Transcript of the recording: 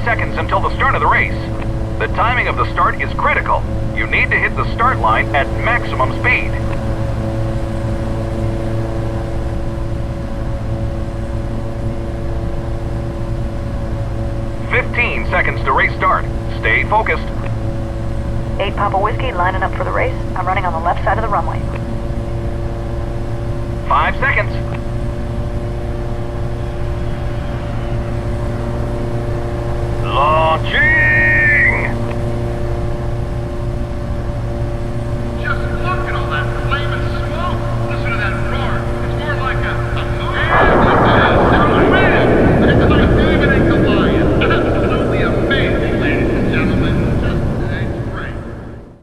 seconds until the start of the race. The timing of the start is critical. You need to hit the start line at maximum speed. Seconds to race start. Stay focused. 8 Papa Whiskey lining up for the race. I'm running on the left side of the runway. 5 seconds.